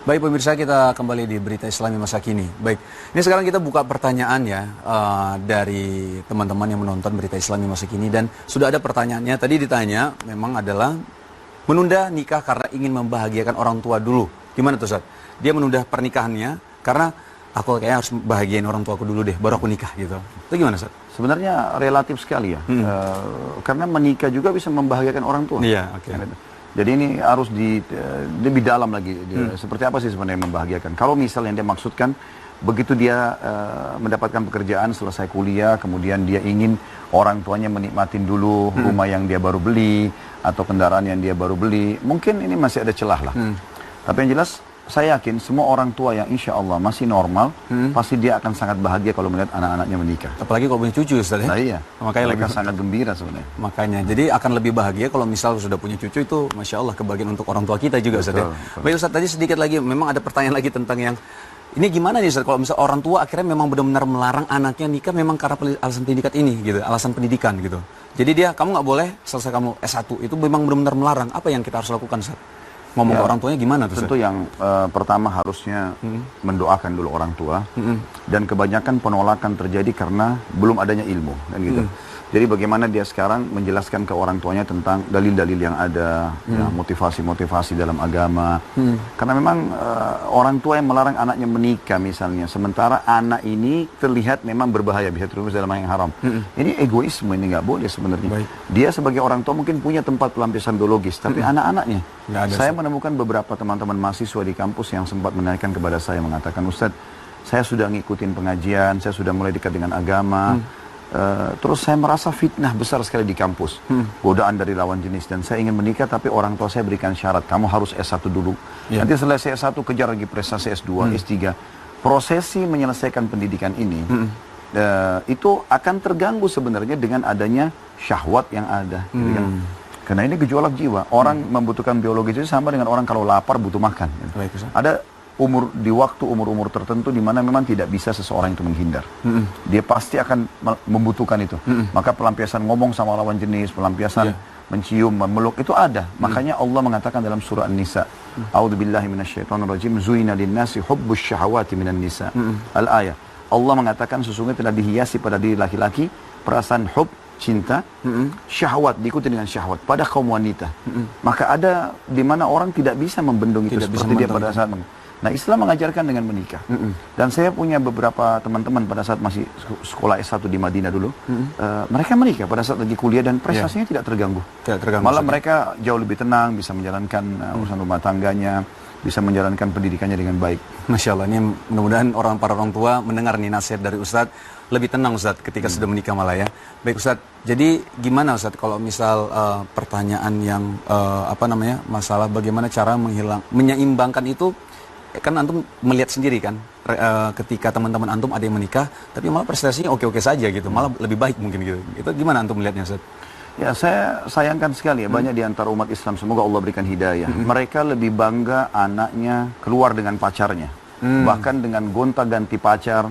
Baik pemirsa, kita kembali di Berita Islami Masa Kini. Baik, ini sekarang kita buka pertanyaan ya dari teman-teman yang menonton Berita Islami Masa Kini. Dan sudah ada pertanyaannya, tadi ditanya memang adalah menunda nikah karena ingin membahagiakan orang tua dulu. Gimana tuh Ustaz? Dia menunda pernikahannya karena aku kayaknya harus bahagiain orang tuaku dulu deh, baru aku nikah gitu. Itu gimana Ustaz? Sebenarnya relatif sekali ya, karena menikah juga bisa membahagiakan orang tua. Iya, oke. Jadi ini harus lebih dalam lagi, seperti apa sih sebenarnya yang membahagiakan. Kalau misalnya dia maksudkan, begitu dia mendapatkan pekerjaan, selesai kuliah, kemudian dia ingin orang tuanya menikmatin dulu rumah yang dia baru beli, atau kendaraan yang dia baru beli, mungkin ini masih ada celah lah. Tapi yang jelas, saya yakin semua orang tua yang insya Allah masih normal, pasti dia akan sangat bahagia kalau melihat anak-anaknya menikah. Apalagi kalau punya cucu Ustaz ya? Nah iya, makanya mereka sangat gembira sebenarnya. Makanya, jadi akan lebih bahagia kalau misal sudah punya cucu itu, Masya Allah, kebahagiaan untuk orang tua kita juga Ustaz ya. Baik Ustaz, tadi sedikit lagi, memang ada pertanyaan lagi tentang yang, ini gimana nih Ustaz, kalau misal orang tua akhirnya memang benar-benar melarang anaknya nikah memang karena alasan pendidikan ini, gitu, alasan pendidikan gitu. Jadi dia, kamu nggak boleh selesai kamu S1, itu memang benar-benar melarang, apa yang kita harus lakukan Ustaz? Ngomong ke orang tuanya gimana tuh? Tentu yang pertama harusnya mendoakan dulu orang tua, dan kebanyakan penolakan terjadi karena belum adanya ilmu, kan gitu. Jadi bagaimana dia sekarang menjelaskan ke orang tuanya tentang dalil-dalil yang ada, ya, motivasi-motivasi dalam agama. Karena memang orang tua yang melarang anaknya menikah misalnya, sementara anak ini terlihat memang berbahaya, bisa terus dalam yang haram. Ini egoisme, ini nggak boleh sebenarnya. Dia sebagai orang tua mungkin punya tempat pelampiasan biologis, tapi anak-anaknya. Saya menemukan beberapa teman-teman mahasiswa di kampus yang sempat menanyakan kepada saya, mengatakan, Ustadz, saya sudah ngikutin pengajian, saya sudah mulai dekat dengan agama, terus saya merasa fitnah besar sekali di kampus, godaan dari lawan jenis, dan saya ingin menikah tapi orang tua saya berikan syarat, kamu harus S1 dulu, nanti selesai S1 kejar lagi prestasi S2, S3. Prosesi menyelesaikan pendidikan ini itu akan terganggu sebenarnya dengan adanya syahwat yang ada, gitu kan? Karena ini gejolak jiwa. Orang membutuhkan biologis itu sama dengan orang kalau lapar butuh makan. Ada di waktu umur-umur tertentu di mana memang tidak bisa seseorang itu menghindar. Dia pasti akan membutuhkan itu. Maka pelampiasan ngomong sama lawan jenis, pelampiasan mencium, memeluk itu ada. Makanya Allah mengatakan dalam surah An-Nisa, A'udzubillahi minasyaitonirrajim, zuina linnasi hubbus syahawati minan nisa. Al-ayah. Allah mengatakan sesungguhnya telah dihiasi pada diri laki-laki perasaan hub, cinta, syahwat, diikuti dengan syahwat pada kaum wanita. Maka ada di mana orang tidak bisa membendung itu seperti dia pada saat. Nah, Islam mengajarkan dengan menikah. Dan saya punya beberapa teman-teman pada saat masih sekolah S1 di Madinah dulu, mereka menikah pada saat lagi kuliah dan prestasinya tidak terganggu. Malah mereka jauh lebih tenang, bisa menjalankan urusan rumah tangganya, bisa menjalankan pendidikannya dengan baik. Masya Allah, ini mudah-mudahan para orang tua mendengar nih nasihat dari Ustadz, lebih tenang Ustadz ketika sudah menikah malah ya. Baik Ustadz, jadi gimana Ustadz kalau misal pertanyaan yang masalah bagaimana cara menyeimbangkan itu, kan antum melihat sendiri kan, ketika teman-teman antum ada yang menikah, tapi malah prestasinya oke-oke saja gitu, malah lebih baik mungkin gitu. Itu gimana antum melihatnya Ustadz? Ya, saya sayangkan sekali ya, banyak di antara umat Islam, semoga Allah berikan hidayah. Mereka lebih bangga anaknya keluar dengan pacarnya. Bahkan dengan gonta-ganti pacar.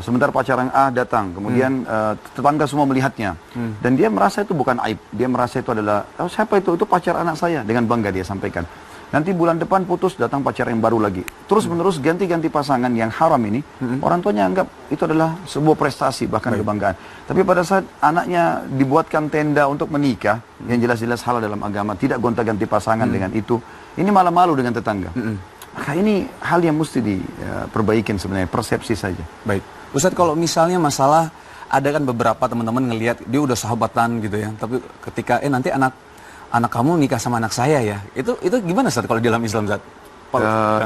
Sebentar pacar yang A datang, kemudian tetangga semua melihatnya. Dan dia merasa itu bukan aib. Dia merasa itu adalah, oh, siapa itu? Itu pacar anak saya. Dengan bangga dia sampaikan. Nanti bulan depan putus, datang pacar yang baru lagi. Terus menerus ganti-ganti pasangan yang haram ini, orang tuanya anggap itu adalah sebuah prestasi, bahkan kebanggaan. Tapi pada saat anaknya dibuatkan tenda untuk menikah, yang jelas-jelas halal dalam agama, tidak gonta-ganti pasangan dengan itu, ini malah malu dengan tetangga. Maka ini hal yang mesti diperbaikin sebenarnya, persepsi saja. Baik. Ustadz, kalau misalnya masalah, ada kan beberapa teman-teman ngelihat, dia udah sahabatan gitu ya, tapi ketika, nanti anak kamu nikah sama anak saya ya, itu gimana Ustaz kalau di dalam Islam Ustaz?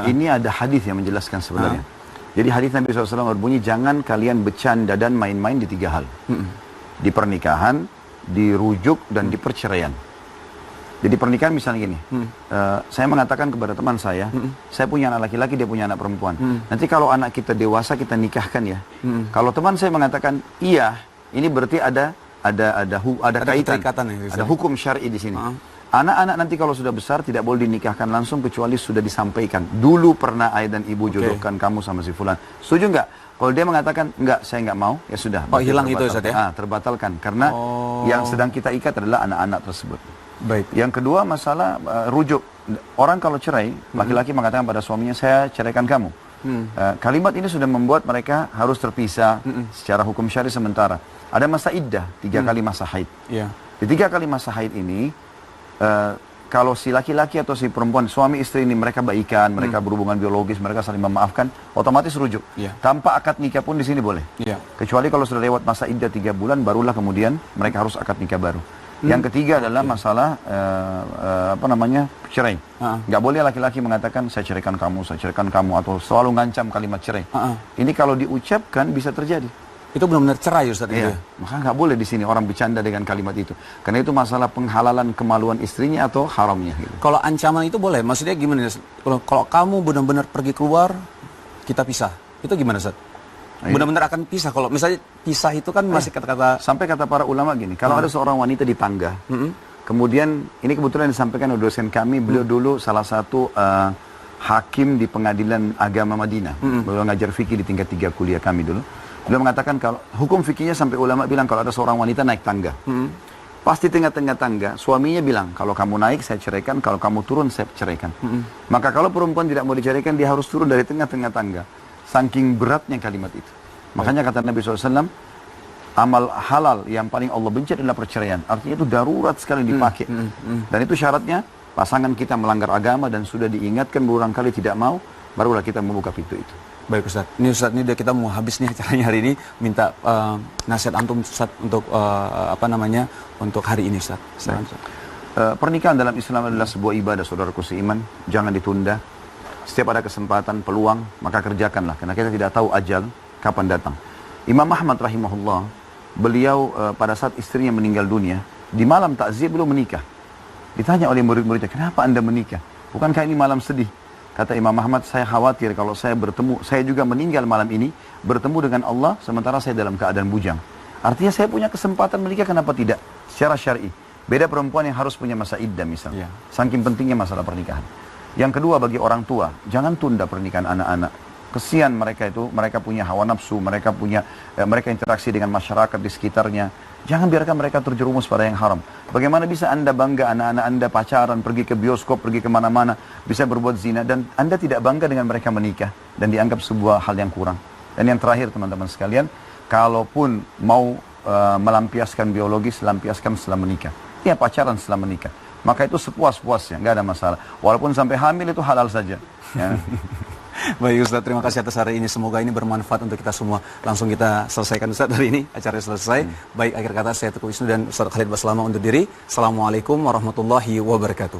Ini ada hadis yang menjelaskan sebenarnya. Jadi hadis Nabi SAW berbunyi, jangan kalian bercanda dan main-main di 3 hal. Di pernikahan, di rujuk, dan di perceraian. Jadi pernikahan misalnya gini, saya mengatakan kepada teman saya punya anak laki-laki, dia punya anak perempuan. Nanti kalau anak kita dewasa, kita nikahkan ya. Kalau teman saya mengatakan, iya, ini berarti ada kaitan, ada hukum syar'i di sini. Anak-anak nanti kalau sudah besar tidak boleh dinikahkan langsung kecuali sudah disampaikan. Dulu pernah ayah dan ibu jodohkan kamu sama si fulan. Setuju nggak? Kalau dia mengatakan enggak, saya nggak mau, ya sudah. Oh, hilang itu Ustaz ya? Terbatalkan karena yang sedang kita ikat adalah anak-anak tersebut. Baik. Yang kedua masalah rujuk. Orang kalau cerai, laki-laki mengatakan pada suaminya, saya ceraikan kamu. Kalimat ini sudah membuat mereka harus terpisah secara hukum syari sementara. Ada masa iddah, 3 kali masa haid. Yeah. Di 3 kali masa haid ini, kalau si laki-laki atau si perempuan, suami istri ini mereka baikan, mereka berhubungan biologis, mereka saling memaafkan, otomatis rujuk. Yeah. Tanpa akad nikah pun di sini boleh. Yeah. Kecuali kalau sudah lewat masa iddah 3 bulan, barulah kemudian mereka harus akad nikah baru. Yang ketiga adalah masalah cerai. Nggak boleh laki-laki mengatakan saya ceraikan kamu, atau selalu ngancam kalimat cerai. Ini kalau diucapkan bisa terjadi. Itu benar-benar cerai Ustaz itu Iya, ya? maka nggak boleh di sini orang bercanda dengan kalimat itu. Karena itu masalah penghalalan kemaluan istrinya atau haramnya. Gitu. Kalau ancaman itu boleh, maksudnya gimana? Kalau kamu benar-benar pergi keluar, kita pisah. Itu gimana Ustaz? Benar-benar akan pisah. Kalau misalnya pisah itu kan masih kata-kata... Sampai kata para ulama gini, kalau ada seorang wanita di tangga, kemudian ini kebetulan disampaikan oleh dosen kami, beliau dulu salah satu hakim di pengadilan agama Madinah. Beliau ngajar fikih di tingkat 3 kuliah kami dulu. Beliau mengatakan kalau hukum fikihnya sampai ulama bilang kalau ada seorang wanita naik tangga, pasti tengah-tengah tangga suaminya bilang kalau kamu naik saya ceraikan, kalau kamu turun saya ceraikan. Maka kalau perempuan tidak mau diceraikan dia harus turun dari tengah-tengah tangga. Saking beratnya kalimat itu. Makanya kata Nabi SAW, amal halal yang paling Allah benci adalah perceraian. Artinya itu darurat sekali dipakai. Dan itu syaratnya pasangan kita melanggar agama dan sudah diingatkan berulang kali tidak mau, barulah kita membuka pintu itu. Baik Ustaz, ini kita mau habis nih acaranya hari ini, minta nasihat antum Ustaz untuk untuk hari ini Ustaz. Pernikahan dalam Islam adalah sebuah ibadah saudaraku seiman, jangan ditunda. Setiap ada kesempatan, peluang, maka kerjakanlah karena kita tidak tahu ajal kapan datang. Imam Ahmad rahimahullah, beliau pada saat istrinya meninggal dunia, di malam takziah beliau menikah. Ditanya oleh murid-muridnya, "Kenapa Anda menikah? Bukankah ini malam sedih?" Kata Imam Ahmad, saya khawatir kalau saya juga meninggal malam ini, bertemu dengan Allah, sementara saya dalam keadaan bujang. Artinya saya punya kesempatan menikah, kenapa tidak? Secara syar'i. Beda perempuan yang harus punya masa iddah misalnya. Saking pentingnya masalah pernikahan. Yang kedua bagi orang tua, jangan tunda pernikahan anak-anak. Kesian mereka itu, mereka punya hawa nafsu, mereka interaksi dengan masyarakat di sekitarnya. Jangan biarkan mereka terjerumus pada yang haram. Bagaimana bisa Anda bangga anak-anak Anda pacaran, pergi ke bioskop, pergi kemana-mana, bisa berbuat zina, dan Anda tidak bangga dengan mereka menikah, dan dianggap sebuah hal yang kurang. Dan yang terakhir teman-teman sekalian, kalaupun mau melampiaskan biologis, lampiaskan setelah menikah. Ya pacaran setelah menikah. Maka itu sepuas-puasnya, nggak ada masalah. Walaupun sampai hamil itu halal saja. Ya. Baik Ustaz, terima kasih atas hari ini. Semoga ini bermanfaat untuk kita semua. Langsung kita selesaikan Ustaz hari ini. Acaranya selesai. Baik, akhir kata saya Teguh Wisnu dan Ustaz Khalid Baslama undur diri. Assalamualaikum warahmatullahi wabarakatuh.